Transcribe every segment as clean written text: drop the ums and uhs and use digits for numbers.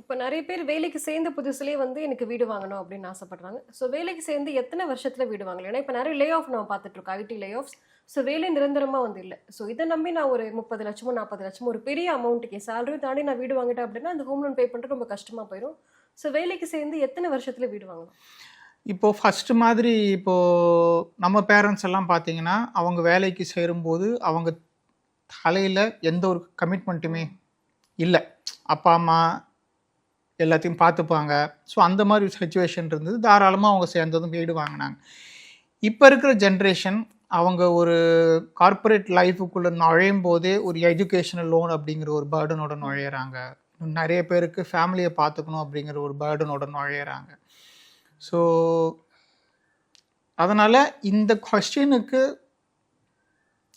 இப்ப நெறைய பேர் வேலைக்கு சேர்ந்த புதுசுலயே வந்து எனக்கு வீடு வாங்கணும் அப்படின்னு ஆசைப்படுறாங்க. ஸோ வேலைக்கு சேர்ந்து எத்தன வருஷத்துல வீடு வாங்கலாம்? ஏன்னா இப்ப நெறைய லே ஆஃப் நம்ம பார்த்துட்டு இருக்கோம். ID Leh of. ஸோ வேலை நிரந்தரமா வந்து இல்ல. ஸோ இத நம்பி நான் ஒரு 30,00,000 40,00,000 ஒரு பெரிய அமௌண்ட்டுக்கு என் சேலரியும் தாண்டி நான் வீடு வாங்கிட்டேன் அப்படின்னா, அந்த ஹோம் லோன் பே பண்றது ரொம்ப கஷ்டமா போயிரும். ஸோ வேலைக்கு சேர்ந்து எத்தன வருஷத்துல வீடு வாங்கலாம்? இப்போ ஃபர்ஸ்ட் மாதிரி இப்போ நம்ம பேரண்ட்ஸ் எல்லாம் பார்த்தீங்கன்னா, அவங்க வேலைக்கு சேரும்போது அவங்க தலையில எந்த ஒரு கமிட்மெண்ட்டுமே இல்ல. அப்பா, அம்மா எல்லாத்தையும் பார்த்துப்பாங்க. ஸோ அந்த மாதிரி ஒரு சிச்சுவேஷன் இருந்தது. தாராளமா அவங்க சேர்ந்ததும் வீடு வாங்குனாங்க. இப்ப இருக்கிற ஜெனரேஷன் அவங்க ஒரு கார்ப்பரேட் லைஃப்க்குள்ள நுழையும்போதே ஒரு எஜுகேஷனல் லோன் அப்படிங்கிற ஒரு பர்டனோட நுழையிறாங்க. நெறைய பேருக்கு ஃபேமிலிய பார்த்துக்கணும் அப்படிங்கிற ஒரு பர்டனோட நுழையிறாங்க. ஸோ அதனால இந்த கொஸ்டினுக்கு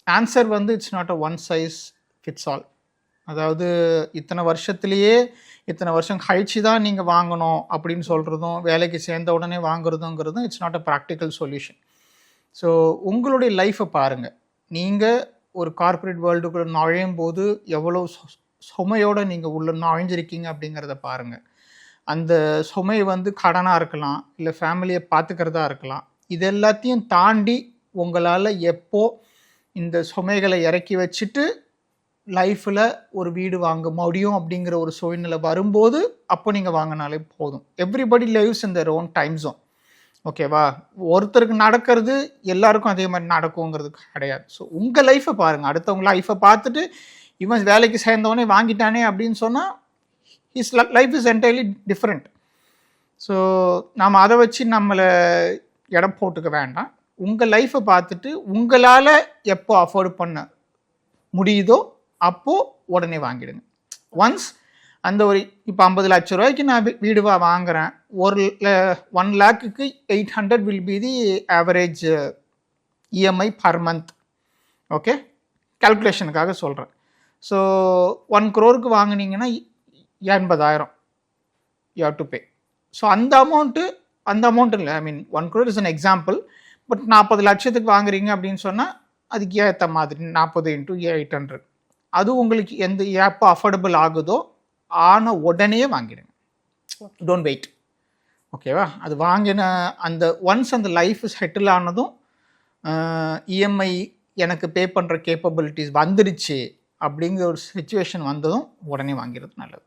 ஆன்சர் வந்து it's not a one size fits all. அதாவது இத்தனை வருஷத்துலேயே இத்தனை வருஷம் கழிச்சு தான் நீங்கள் வாங்கணும் அப்படின்னு சொல்கிறதும், வேலைக்கு சேர்ந்த உடனே வாங்குறதுங்கிறதும் it's not a practical solution. So உங்களுடைய லைஃப்பை பாருங்கள். நீங்கள் ஒரு கார்ப்பரேட் வேர்ல்டுக்குள்ளே நுழையும் போது எவ்வளோ சுமையோடு நீங்கள் உள்ள நுழைஞ்சிருக்கீங்க அப்படிங்கிறத பாருங்கள். அந்த சுமை வந்து கடனாக இருக்கலாம், இல்லை ஃபேமிலியை பார்த்துக்கிறதா இருக்கலாம். இது எல்லாத்தையும் தாண்டி உங்களால் எப்போ இந்த சுமைகளை இறக்கி வச்சுட்டு லைஃப்பில் ஒரு வீடு வாங்க முடியும் அப்படிங்கிற ஒரு சூழ்நிலை வரும்போது அப்போ நீங்கள் வாங்கினாலே போதும். Everybody lives in their own time zone. ஓகேவா? ஒருத்தருக்கு நடக்கிறது எல்லாருக்கும் அதே மாதிரி நடக்குங்கிறது கிடையாது. ஸோ உங்கள் லைஃப்பை பாருங்கள். அடுத்தவங்க லைஃப்பை பார்த்துட்டு இவன் வேலைக்கு சேர்ந்தவனே வாங்கிட்டானே அப்படின்னு சொன்னால் his life is entirely different. So நாம் அதை வச்சு நம்மளை இடம் போட்டுக்க வேண்டாம். உங்கள் லைஃப்பை பார்த்துட்டு உங்களால் எப்போ அஃபோர்டு பண்ண முடியுதோ அப்போது உடனே வாங்கிடுங்க. ஒன்ஸ் அந்த ஒரு இப்போ 50 லட்ச ரூபாய்க்கு நான் வீடு வாங்குகிறேன், 1 லேக்குக்கு 800 will be the average EMI per month. Okay, கால்குலேஷனுக்காக சொல்கிறேன். ஸோ 1 crore வாங்கினீங்கன்னா 80,000 you have to pay. So அந்த அமௌண்ட் இல்லை, I mean 1 crore is an example. But 40 லட்சத்துக்கு வாங்குறீங்க அப்படின்னு சொன்னால் அதுக்கு ஏற்ற மாதிரி 40 × 800 அது உங்களுக்கு எந்த எப்போ அஃபோர்டபுள் ஆகுதோ ஆன உடனே வாங்கிடுங்க. Don't wait. ஓகேவா? அது வாங்கின அந்த ஒன்ஸ் அந்த லைஃப் செட்டில் ஆனதும் இஎம்ஐ எனக்கு பே பண்ணுற கேப்பபிலிட்டிஸ் வந்துடுச்சு அப்படிங்கிற ஒரு சிச்சுவேஷன் வந்ததும் உடனே வாங்கிறது நல்லது.